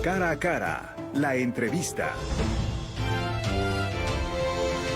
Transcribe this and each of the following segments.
Cara a cara, la entrevista.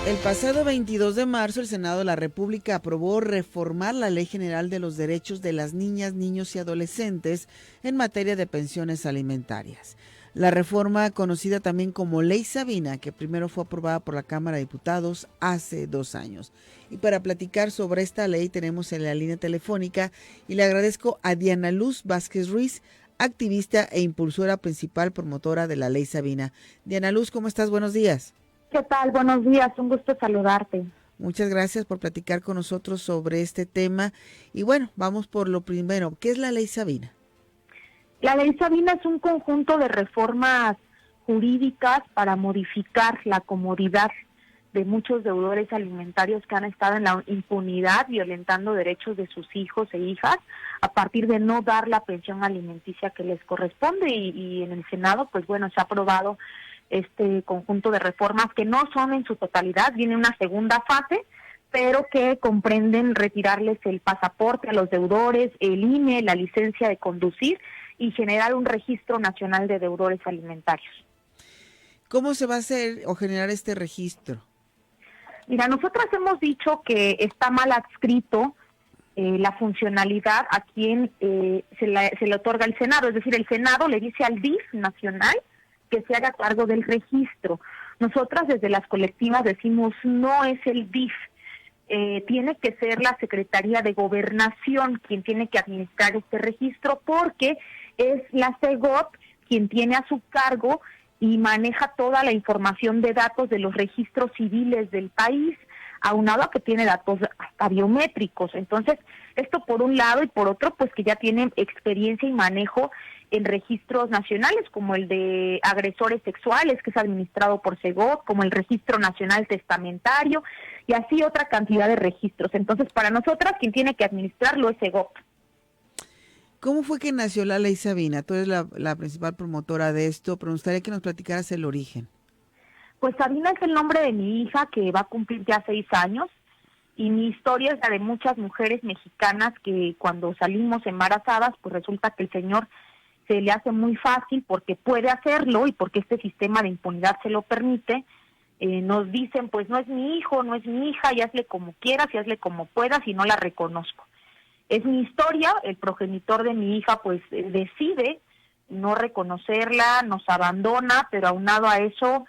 El pasado 22 de marzo, el Senado de la República aprobó reformar la Ley General de los Derechos de las Niñas, Niños y Adolescentes en materia de pensiones alimentarias. La reforma, conocida también como Ley Sabina, que primero fue aprobada por la Cámara de Diputados hace 2 años. Y para platicar sobre esta ley tenemos en la línea telefónica y le agradezco a Diana Luz Vázquez Ruiz, activista e impulsora principal promotora de la Ley Sabina. Diana Luz, ¿cómo estás? Buenos días. ¿Qué tal? Buenos días, un gusto saludarte. Muchas gracias por platicar con nosotros sobre este tema. Y bueno, vamos por lo primero. ¿Qué es la Ley Sabina? La Ley Sabina es un conjunto de reformas jurídicas para modificar la comodidad de muchos deudores alimentarios que han estado en la impunidad, violentando derechos de sus hijos e hijas, a partir de no dar la pensión alimenticia que les corresponde. Y en el Senado, pues bueno, se ha aprobado este conjunto de reformas que no son en su totalidad, viene una segunda fase, pero que comprenden retirarles el pasaporte a los deudores, el INE, la licencia de conducir y generar un registro nacional de deudores alimentarios. ¿Cómo se va a hacer o generar este registro? Mira, nosotras hemos dicho que está mal adscrito la funcionalidad a quien se le otorga el Senado, es decir, el Senado le dice al DIF nacional que se haga cargo del registro. Nosotras desde las colectivas decimos no es el DIF, tiene que ser la Secretaría de Gobernación quien tiene que administrar este registro, porque es la CEGOP quien tiene a su cargo y maneja toda la información de datos de los registros civiles del país, aunado a que tiene datos hasta biométricos. Entonces, esto por un lado, y por otro, pues que ya tienen experiencia y manejo en registros nacionales, como el de agresores sexuales, que es administrado por SEGOP, como el Registro Nacional Testamentario, y así otra cantidad de registros. Entonces, para nosotras, quien tiene que administrarlo es SEGOP. ¿Cómo fue que nació la Ley Sabina? Tú eres la principal promotora de esto, pero me gustaría que nos platicaras el origen. Pues Sabina es el nombre de mi hija, que va a cumplir ya 6 años, y mi historia es la de muchas mujeres mexicanas que cuando salimos embarazadas, pues resulta que el señor se le hace muy fácil porque puede hacerlo y porque este sistema de impunidad se lo permite. Nos dicen, pues no es mi hijo, no es mi hija, y hazle como quieras y hazle como puedas y no la reconozco. Es mi historia, el progenitor de mi hija pues decide no reconocerla, nos abandona, pero aunado a eso,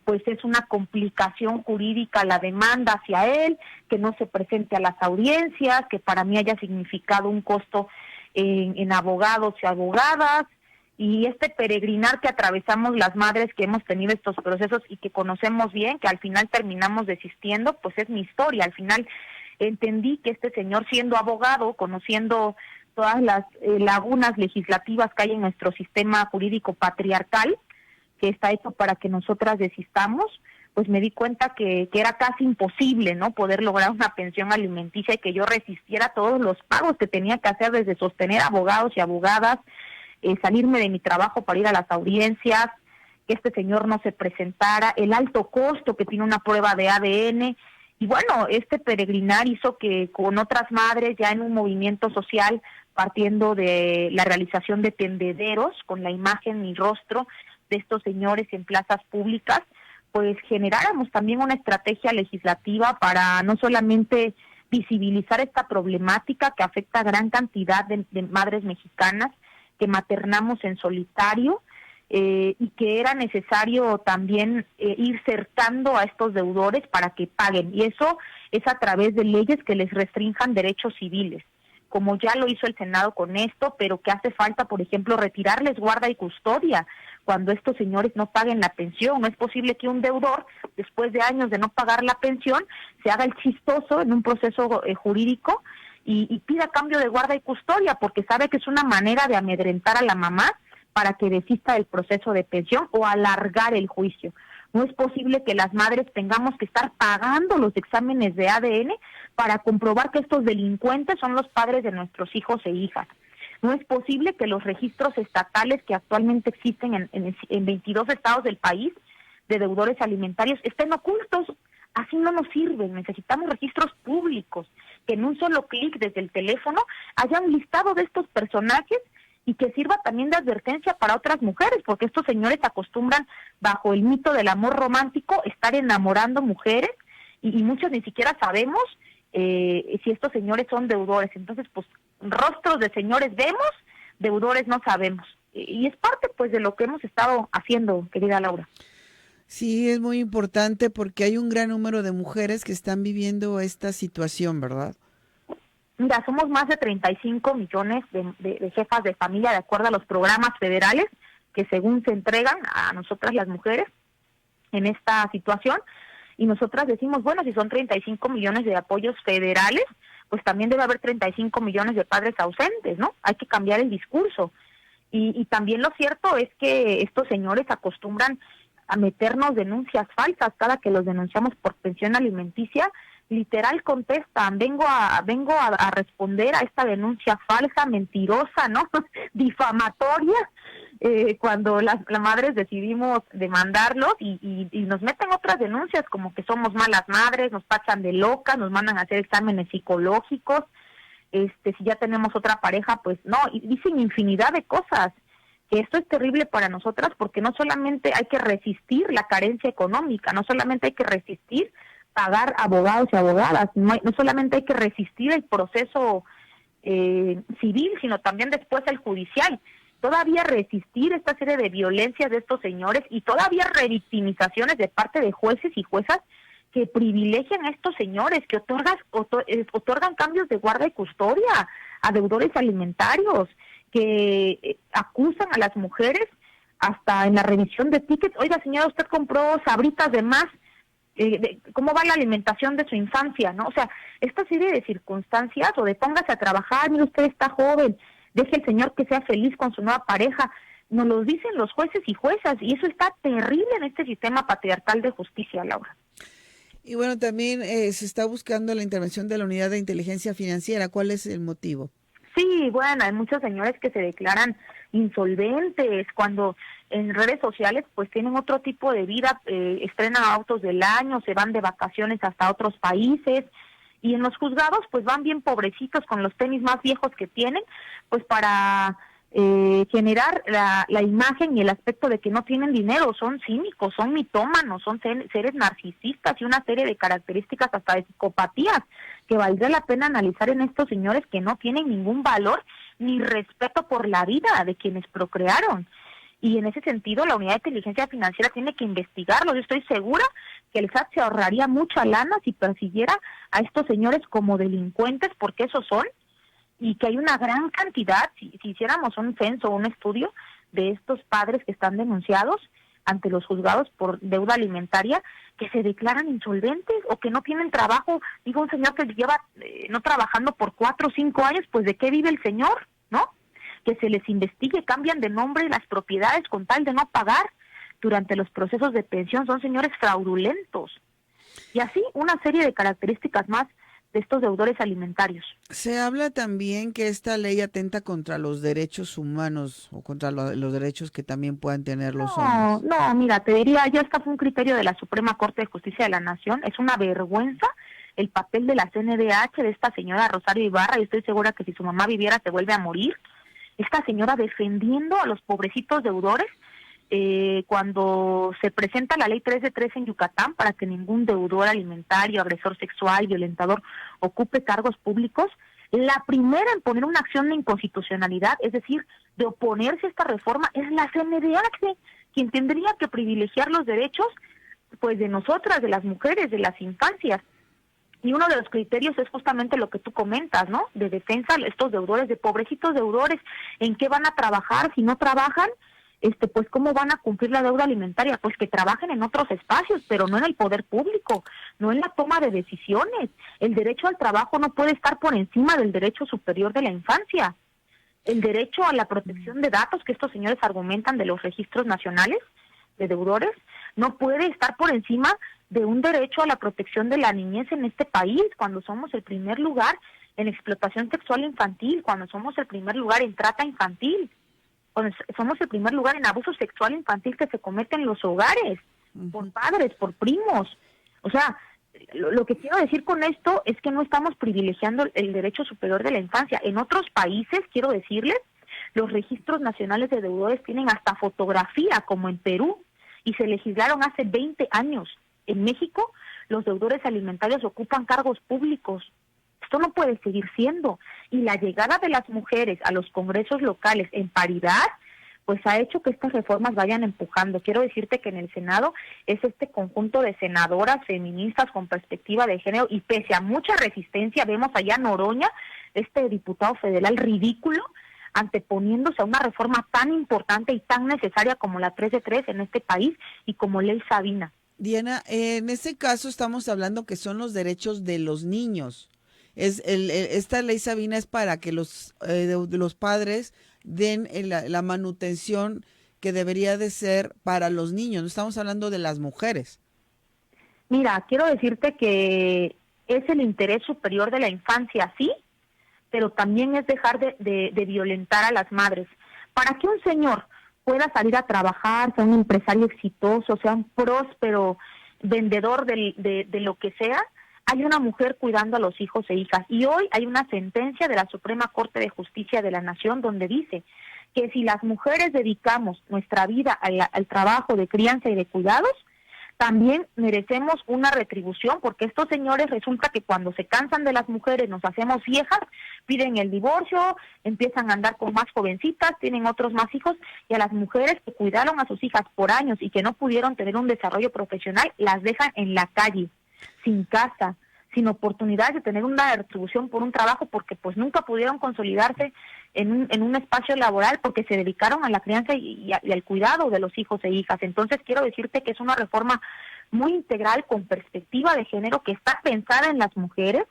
pues es una complicación jurídica la demanda hacia él, que no se presente a las audiencias, que para mí haya significado un costo en abogados y abogadas, y este peregrinar que atravesamos las madres que hemos tenido estos procesos y que conocemos bien, que al final terminamos desistiendo, pues es mi historia. Al final entendí que este señor, siendo abogado, conociendo todas las lagunas legislativas que hay en nuestro sistema jurídico patriarcal, que está hecho para que nosotras desistamos, pues me di cuenta que era casi imposible, ¿no?, poder lograr una pensión alimenticia y que yo resistiera todos los pagos que tenía que hacer, desde sostener abogados y abogadas, salirme de mi trabajo para ir a las audiencias, que este señor no se presentara, el alto costo que tiene una prueba de ADN. Y bueno, este peregrinar hizo que con otras madres, ya en un movimiento social, partiendo de la realización de tendederos con la imagen y rostro de estos señores en plazas públicas, pues generáramos también una estrategia legislativa para no solamente visibilizar esta problemática que afecta a gran cantidad de madres mexicanas que maternamos en solitario, y que era necesario también ir cercando a estos deudores para que paguen, y eso es a través de leyes que les restrinjan derechos civiles, como ya lo hizo el Senado con esto, pero que hace falta, por ejemplo, retirarles guarda y custodia cuando estos señores no paguen la pensión. No es posible que un deudor, después de años de no pagar la pensión, se haga el chistoso en un proceso jurídico y pida cambio de guarda y custodia, porque sabe que es una manera de amedrentar a la mamá para que desista del proceso de pensión o alargar el juicio. No es posible que las madres tengamos que estar pagando los exámenes de ADN para comprobar que estos delincuentes son los padres de nuestros hijos e hijas. No es posible que los registros estatales que actualmente existen en 22 estados del país de deudores alimentarios estén ocultos. Así no nos sirven. Necesitamos registros públicos, que en un solo clic desde el teléfono haya un listado de estos personajes y que sirva también de advertencia para otras mujeres, porque estos señores acostumbran, bajo el mito del amor romántico, estar enamorando mujeres, y muchos ni siquiera sabemos si estos señores son deudores. Entonces, pues, rostros de señores vemos, deudores no sabemos. Y es parte, pues, de lo que hemos estado haciendo, querida Laura. Sí, es muy importante porque hay un gran número de mujeres que están viviendo esta situación, ¿verdad? Mira, somos más de 35 millones de jefas de familia, de acuerdo a los programas federales que según se entregan a nosotras las mujeres en esta situación. Y nosotras decimos, bueno, si son 35 millones de apoyos federales, pues también debe haber 35 millones de padres ausentes, ¿no? Hay que cambiar el discurso. Y también lo cierto es que estos señores acostumbran a meternos denuncias falsas. Cada que los denunciamos por pensión alimenticia, literal contestan, vengo a responder a esta denuncia falsa, mentirosa, ¿no? Difamatoria, cuando las madres decidimos demandarlos y nos meten otras denuncias como que somos malas madres, nos tachan de locas, nos mandan a hacer exámenes psicológicos, si ya tenemos otra pareja, pues no, y dicen infinidad de cosas. Que esto es terrible para nosotras porque no solamente hay que resistir la carencia económica, no solamente hay que resistir pagar abogados y abogadas, no solamente hay que resistir el proceso civil, sino también después el judicial. Todavía resistir esta serie de violencias de estos señores y todavía revictimizaciones de parte de jueces y juezas que privilegian a estos señores, que otorgan cambios de guarda y custodia a deudores alimentarios, que acusan a las mujeres hasta en la revisión de tickets. Oiga, señora, usted compró sabritas de más, ¿cómo va la alimentación de su infancia? ¿No? O sea, esta serie de circunstancias, o de póngase a trabajar, mire, usted está joven, deje el señor que sea feliz con su nueva pareja, nos lo dicen los jueces y juezas, y eso está terrible en este sistema patriarcal de justicia, Laura. Y bueno, también se está buscando la intervención de la Unidad de Inteligencia Financiera. ¿Cuál es el motivo? Sí, bueno, hay muchos señores que se declaran insolventes cuando en redes sociales pues tienen otro tipo de vida, estrenan autos del año, se van de vacaciones hasta otros países, y en los juzgados pues van bien pobrecitos con los tenis más viejos que tienen, pues para generar la imagen y el aspecto de que no tienen dinero. Son cínicos, son mitómanos, son seres narcisistas y una serie de características hasta de psicopatías que valdría la pena analizar en estos señores que no tienen ningún valor ni respeto por la vida de quienes procrearon. Y en ese sentido la Unidad de Inteligencia Financiera tiene que investigarlo. Yo estoy segura que el SAT se ahorraría mucha lana si persiguiera a estos señores como delincuentes, porque esos son, y que hay una gran cantidad, si hiciéramos un censo o un estudio de estos padres que están denunciados ante los juzgados por deuda alimentaria, que se declaran insolventes o que no tienen trabajo. Digo, un señor que lleva no trabajando por 4 o 5 años, pues ¿de qué vive el señor? ¿No? Que se les investigue, cambian de nombre las propiedades con tal de no pagar durante los procesos de pensión. Son señores fraudulentos. Y así una serie de características más de estos deudores alimentarios. Se habla también que esta ley atenta contra los derechos humanos o contra los derechos que también puedan tener los hombres. No, mira, te diría, ya esta fue un criterio de la Suprema Corte de Justicia de la Nación. Es una vergüenza el papel de la CNDH, de esta señora Rosario Ibarra, y estoy segura que si su mamá viviera se vuelve a morir. Esta señora defendiendo a los pobrecitos deudores, cuando se presenta la ley 3 de 3 en Yucatán para que ningún deudor alimentario, agresor sexual, violentador ocupe cargos públicos, la primera en poner una acción de inconstitucionalidad, es decir, de oponerse a esta reforma, es la CNDH, quien tendría que privilegiar los derechos pues de nosotras, de las mujeres, de las infancias. Y uno de los criterios es justamente lo que tú comentas, ¿no? De defensa a estos deudores, de pobrecitos deudores, ¿en qué van a trabajar? Si no trabajan, pues ¿cómo van a cumplir la deuda alimentaria? Pues que trabajen en otros espacios, pero no en el poder público, no en la toma de decisiones. El derecho al trabajo no puede estar por encima del derecho superior de la infancia. El derecho a la protección de datos que estos señores argumentan de los registros nacionales de deudores no puede estar por encima de un derecho a la protección de la niñez en este país, cuando somos el primer lugar en explotación sexual infantil, cuando somos el primer lugar en trata infantil, cuando somos el primer lugar en abuso sexual infantil que se comete en los hogares, por padres, por primos. O sea, lo que quiero decir con esto es que no estamos privilegiando el derecho superior de la infancia. En otros países, quiero decirles, Los registros nacionales de deudores tienen hasta fotografía, como en Perú, y se legislaron hace 20 años. En México, los deudores alimentarios ocupan cargos públicos. Esto no puede seguir siendo. Y la llegada de las mujeres a los congresos locales en paridad, pues ha hecho que estas reformas vayan empujando. Quiero decirte que en el Senado es este conjunto de senadoras feministas con perspectiva de género, y pese a mucha resistencia, vemos allá a Noroña, este diputado federal ridículo, anteponiéndose a una reforma tan importante y tan necesaria como la 3 de 3 en este país y como Ley Sabina. Diana, en este caso estamos hablando que son los derechos de los niños. Esta ley Sabina es para que los padres den la manutención que debería de ser para los niños. No estamos hablando de las mujeres. Mira, quiero decirte que es el interés superior de la infancia, sí, pero también es dejar de violentar a las madres. Para que un señor pueda salir a trabajar, sea un empresario exitoso, sea un próspero vendedor de lo que sea, hay una mujer cuidando a los hijos e hijas. Y hoy hay una sentencia de la Suprema Corte de Justicia de la Nación donde dice que si las mujeres dedicamos nuestra vida al trabajo de crianza y de cuidados, también merecemos una retribución, porque estos señores resulta que cuando se cansan de las mujeres, nos hacemos viejas, piden el divorcio, empiezan a andar con más jovencitas, tienen otros más hijos, y a las mujeres que cuidaron a sus hijas por años y que no pudieron tener un desarrollo profesional, las dejan en la calle, sin casa, sin oportunidad de tener una retribución por un trabajo, porque pues nunca pudieron consolidarse en un espacio laboral porque se dedicaron a la crianza y al cuidado de los hijos e hijas. Entonces quiero decirte que es una reforma muy integral con perspectiva de género que está pensada en las mujeres,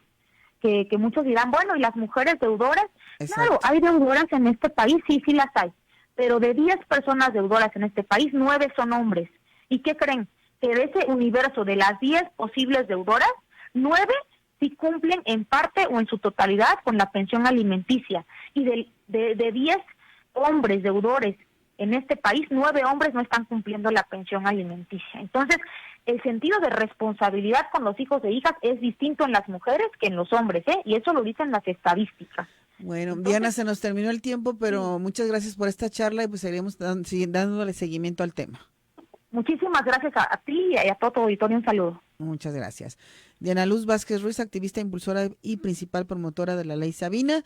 que muchos dirán, bueno, ¿y las mujeres deudoras? Exacto. Claro, hay deudoras en este país, sí las hay, pero de 10 personas deudoras en este país, 9 son hombres. ¿Y qué creen? Que de ese universo de las 10 posibles deudoras, 9 sí cumplen en parte o en su totalidad con la pensión alimenticia. Y de 10 hombres deudores en este país, 9 hombres no están cumpliendo la pensión alimenticia. Entonces, el sentido de responsabilidad con los hijos e hijas es distinto en las mujeres que en los hombres, ¿eh? Y eso lo dicen las estadísticas. Bueno, Entonces, Diana, se nos terminó el tiempo, pero muchas gracias por esta charla y pues seguiremos dándole seguimiento al tema. muchísimas gracias a ti y a todo tu auditorio. Un saludo. Muchas gracias. Diana Luz Vázquez Ruiz, activista, impulsora y principal promotora de la Ley Sabina.